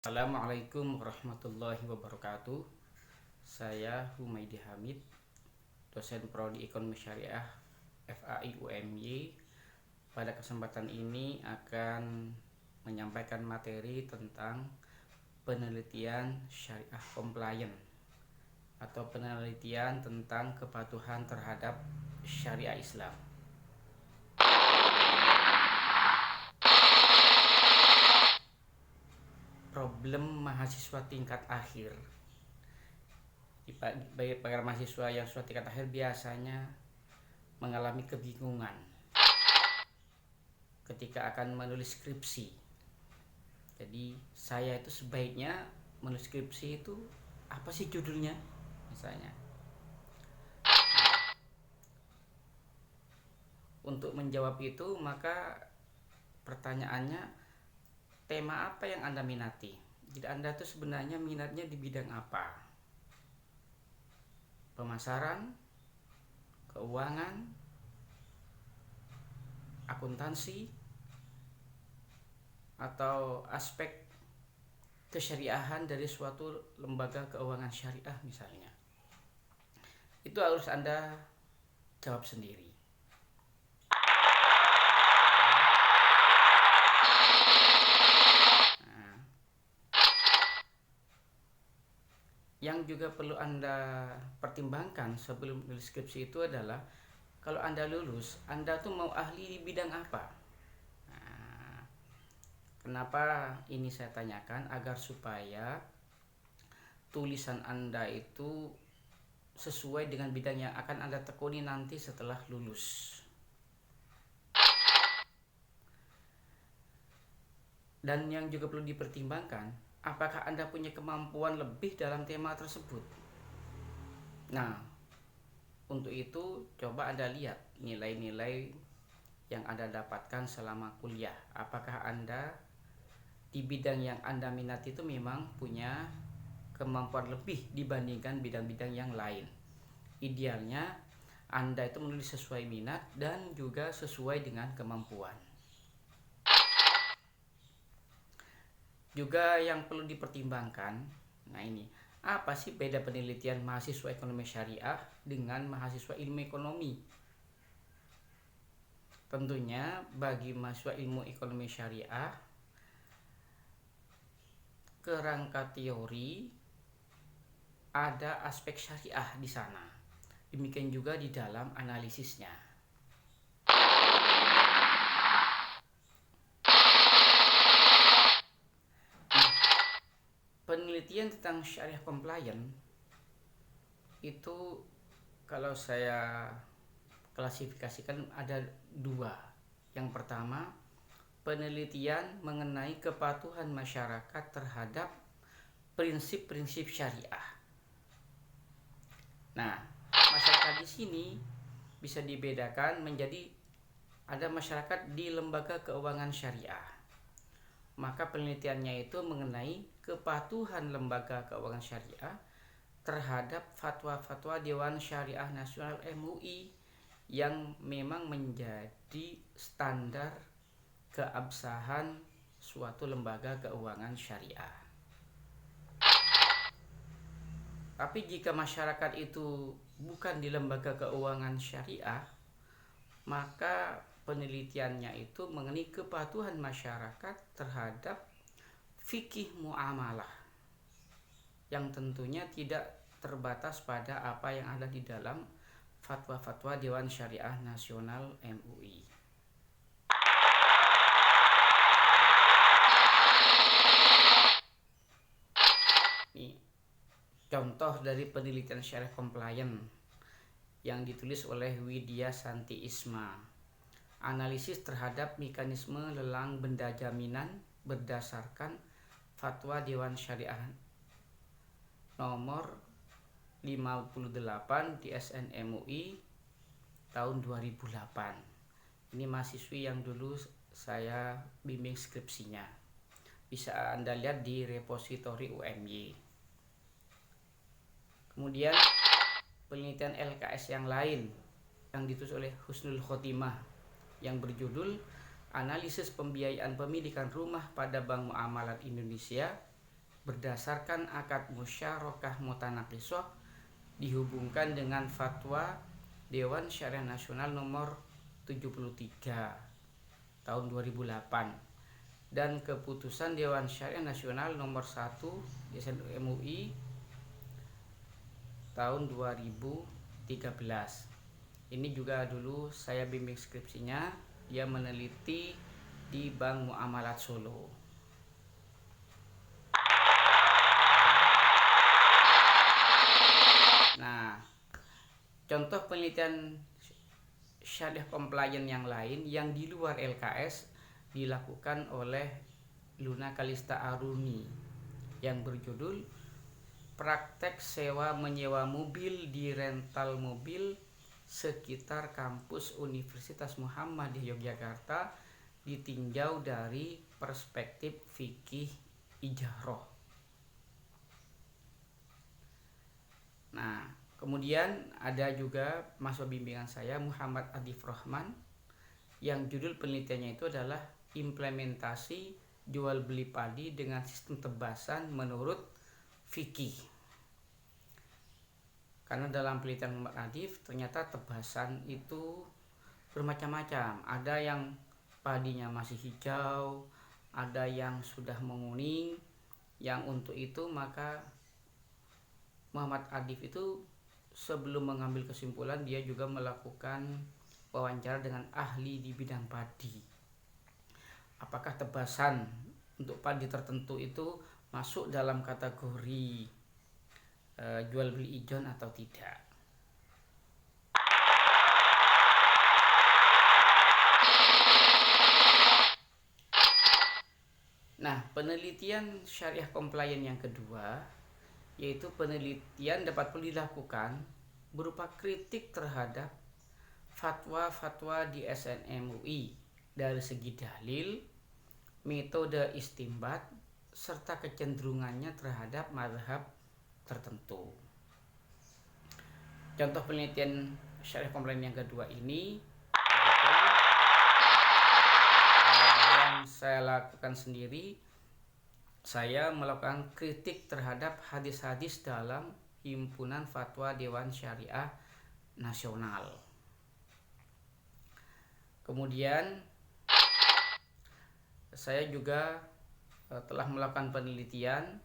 Assalamualaikum warahmatullahi wabarakatuh. Saya Humaydi Hamid, dosen Prodi Ekonomi Syariah FAI UMY. Pada kesempatan ini akan menyampaikan materi tentang penelitian syariah compliant atau penelitian tentang kepatuhan terhadap syariah Islam. Problem mahasiswa tingkat akhir. Bagi para mahasiswa yang sudah tingkat akhir biasanya mengalami kebingungan ketika akan menulis skripsi. Jadi saya itu sebaiknya menulis skripsi itu apa sih judulnya misalnya. Untuk menjawab itu maka pertanyaannya, tema apa yang Anda minati? Jadi Anda tuh sebenarnya minatnya di bidang apa? Pemasaran, keuangan, akuntansi, atau aspek kesyariahan dari suatu lembaga keuangan syariah misalnya. Itu harus Anda jawab sendiri. Yang juga perlu Anda pertimbangkan sebelum menulis skripsi itu adalah kalau Anda lulus, Anda tuh mau ahli di bidang apa? Kenapa ini saya tanyakan? Agar supaya tulisan Anda itu sesuai dengan bidang yang akan Anda tekuni nanti setelah lulus. Dan yang juga perlu dipertimbangkan, apakah Anda punya kemampuan lebih dalam tema tersebut? Nah, untuk itu coba Anda lihat nilai-nilai yang Anda dapatkan selama kuliah. Apakah Anda di bidang yang Anda minati itu memang punya kemampuan lebih dibandingkan bidang-bidang yang lain? Idealnya Anda itu menulis sesuai minat dan juga sesuai dengan kemampuan. Juga yang perlu dipertimbangkan, nah ini, apa sih beda penelitian mahasiswa ekonomi syariah dengan mahasiswa ilmu ekonomi? Tentunya bagi mahasiswa ilmu ekonomi syariah, kerangka teori ada aspek syariah di sana. Demikian juga di dalam analisisnya. Penelitian tentang syariah compliant itu kalau saya klasifikasikan ada dua. Yang pertama, penelitian mengenai kepatuhan masyarakat terhadap prinsip-prinsip syariah. Nah, masyarakat di sini bisa dibedakan menjadi ada masyarakat di lembaga keuangan syariah. Maka penelitiannya itu mengenai kepatuhan lembaga keuangan syariah terhadap fatwa-fatwa Dewan Syariah Nasional MUI yang memang menjadi standar keabsahan suatu lembaga keuangan syariah. Tapi jika masyarakat itu bukan di lembaga keuangan syariah, maka penelitiannya itu mengenai kepatuhan masyarakat terhadap fikih muamalah yang tentunya tidak terbatas pada apa yang ada di dalam fatwa-fatwa Dewan Syariah Nasional MUI. Ini contoh dari penelitian syariah compliant yang ditulis oleh Widya Santi Isma. Analisis terhadap mekanisme lelang benda jaminan berdasarkan fatwa Dewan Syariah nomor 58 di SN MUI tahun 2008. Ini mahasiswi yang dulu saya bimbing skripsinya. Bisa Anda lihat di repositori UMY. Kemudian penelitian LKS yang lain yang ditulis oleh Husnul Khotimah yang berjudul Analisis Pembiayaan Pemilikan Rumah pada Bank Muamalat Indonesia berdasarkan akad musyarakah mutanaqisah dihubungkan dengan fatwa Dewan Syariah Nasional nomor 73 tahun 2008 dan keputusan Dewan Syariah Nasional nomor 1 MUI tahun 2013. Ini juga dulu saya bimbing skripsinya, dia meneliti di Bank Muamalat Solo. Nah, contoh penelitian syariah compliant yang lain yang di luar LKS dilakukan oleh Luna Kalista Aruni yang berjudul Praktek Sewa Menyewa Mobil di Rental Mobil sekitar kampus Universitas Muhammadiyah Yogyakarta ditinjau dari perspektif fikih ijarah. Nah, kemudian ada juga mahasiswa bimbingan saya Muhammad Adif Rahman yang judul penelitiannya itu adalah implementasi jual beli padi dengan sistem tebasan menurut fikih. Karena dalam penelitian Muhammad Adif ternyata tebasan itu bermacam-macam. Ada yang padinya masih hijau, ada yang sudah menguning. Yang untuk itu maka Muhammad Adif itu sebelum mengambil kesimpulan dia juga melakukan wawancara dengan ahli di bidang padi. Apakah tebasan untuk padi tertentu itu masuk dalam kategori jual beli ijon atau tidak? Nah, penelitian syariah compliant yang kedua yaitu penelitian dapat dilakukan berupa kritik terhadap fatwa-fatwa di SNMUI dari segi dalil, metode istimbat, serta kecenderungannya terhadap mazhab tertentu. Contoh penelitian syariah compliant yang kedua ini yang saya lakukan sendiri, saya melakukan kritik terhadap hadis-hadis dalam Himpunan Fatwa Dewan Syariah Nasional. Kemudian saya juga telah melakukan penelitian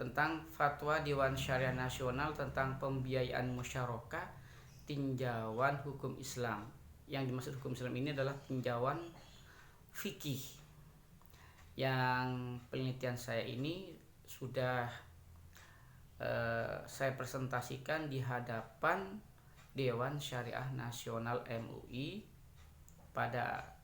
tentang Fatwa Dewan Syariah Nasional tentang pembiayaan musyarakah tinjauan hukum Islam. Yang dimaksud hukum Islam ini adalah tinjauan fikih. Yang penelitian saya ini sudah saya presentasikan di hadapan Dewan Syariah Nasional MUI pada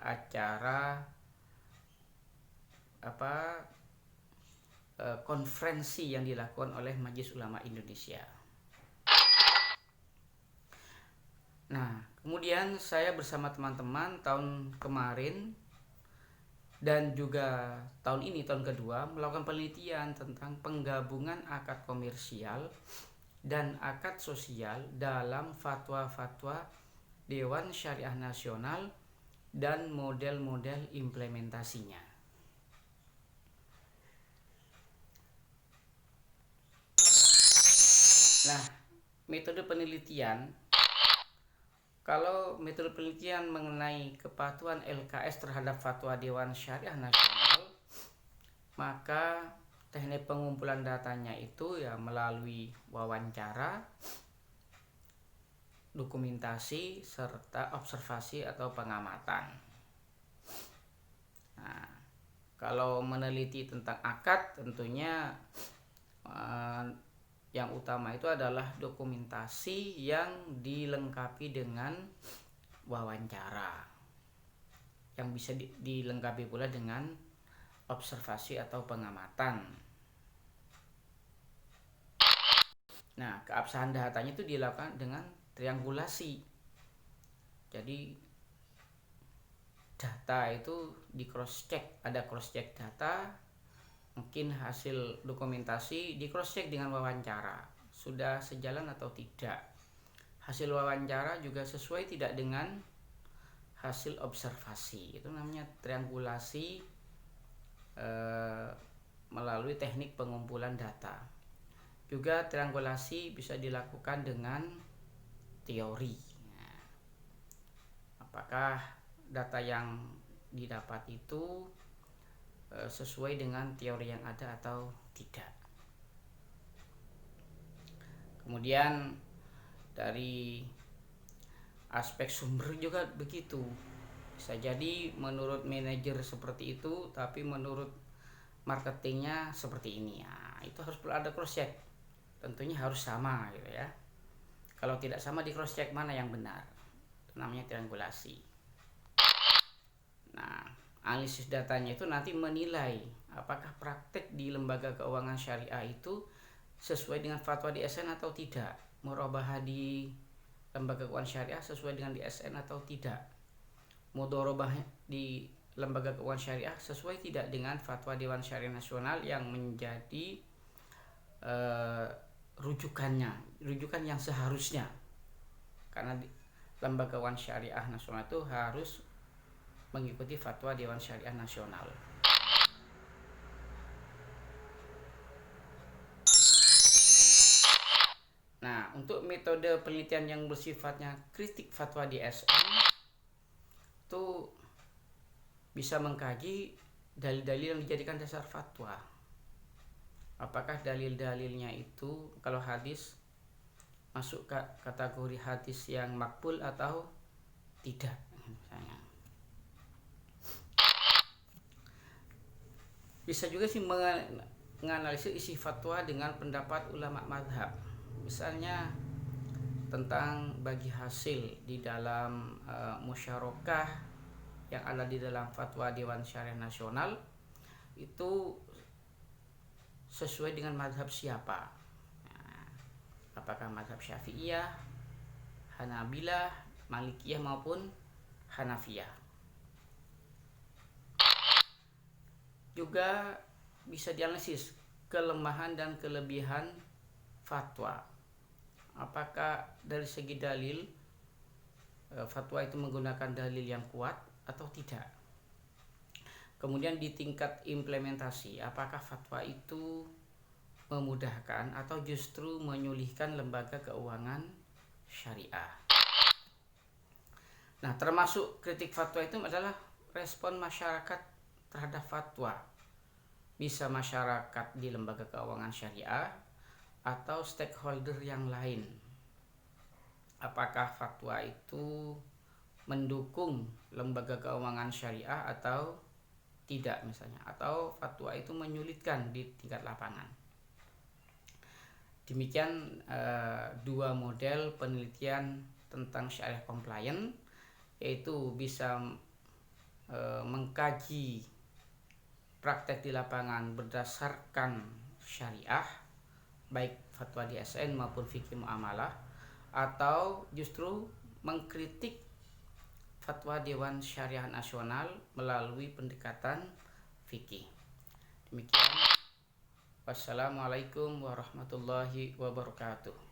acara konferensi yang dilakukan oleh Majelis Ulama Indonesia. Nah, kemudian saya bersama teman-teman tahun kemarin dan juga tahun ini, tahun kedua, melakukan penelitian tentang penggabungan akad komersial dan akad sosial dalam fatwa-fatwa Dewan Syariah Nasional dan model-model implementasinya. Nah, metode penelitian, kalau metode penelitian mengenai kepatuhan LKS terhadap fatwa Dewan Syariah Nasional, maka teknik pengumpulan datanya itu ya melalui wawancara, dokumentasi, serta observasi atau pengamatan. Nah, kalau meneliti tentang akad tentunya yang utama itu adalah dokumentasi yang dilengkapi dengan wawancara, yang bisa dilengkapi pula dengan observasi atau pengamatan. Nah, keabsahan datanya itu dilakukan dengan triangulasi. Jadi data itu di cross check, ada cross check data, mungkin hasil dokumentasi di cross check dengan wawancara, sudah sejalan atau tidak. Hasil wawancara juga sesuai tidak dengan hasil observasi, itu namanya triangulasi melalui teknik pengumpulan data. Juga triangulasi bisa dilakukan dengan teori. Nah, apakah data yang didapat itu sesuai dengan teori yang ada atau tidak. Kemudian dari aspek sumber juga begitu. Bisa jadi menurut manajer seperti itu, tapi menurut marketingnya seperti ini. Nah, itu harus perlu ada cross check. Tentunya harus sama gitu ya. Kalau tidak sama, di cross check mana yang benar. Itu namanya triangulasi. Nah, analisis datanya itu nanti menilai apakah praktek di lembaga keuangan syariah itu sesuai dengan fatwa DSN atau tidak. Murabahah di lembaga keuangan syariah sesuai dengan DSN atau tidak. Mudharabah di lembaga keuangan syariah sesuai tidak dengan fatwa Dewan Syariah Nasional yang menjadi rujukan yang seharusnya. Karena lembaga keuangan syariah nasional itu harus mengikuti fatwa Dewan Syariah Nasional. Nah, untuk metode penelitian yang bersifatnya kritik fatwa DSN itu bisa mengkaji dalil-dalil yang dijadikan dasar fatwa. Apakah dalil-dalilnya itu kalau hadis masuk ke kategori hadis yang makbul atau tidak misalnya. Bisa juga sih menganalisis isi fatwa dengan pendapat ulama madhab. Misalnya tentang bagi hasil di dalam musyarakah yang ada di dalam fatwa Dewan Syariah Nasional itu sesuai dengan madhab siapa. Nah, apakah madhab Syafi'iyah, Hanabilah, Malikiyah maupun Hanafiyah. Juga bisa dianalisis kelemahan dan kelebihan fatwa. Apakah dari segi dalil fatwa itu menggunakan dalil yang kuat atau tidak. Kemudian di tingkat implementasi, apakah fatwa itu memudahkan atau justru menyulitkan lembaga keuangan syariah. Nah, termasuk kritik fatwa itu adalah respon masyarakat terhadap fatwa. Bisa masyarakat di lembaga keuangan syariah atau stakeholder yang lain. Apakah fatwa itu mendukung lembaga keuangan syariah atau tidak misalnya, atau fatwa itu menyulitkan di tingkat lapangan. Demikian dua model penelitian tentang syariah compliant, yaitu bisa mengkaji praktek di lapangan berdasarkan syariah, baik fatwa DSN maupun fikih muamalah, atau justru mengkritik fatwa Dewan Syariah Nasional melalui pendekatan fikih. Demikian. Wassalamualaikum warahmatullahi wabarakatuh.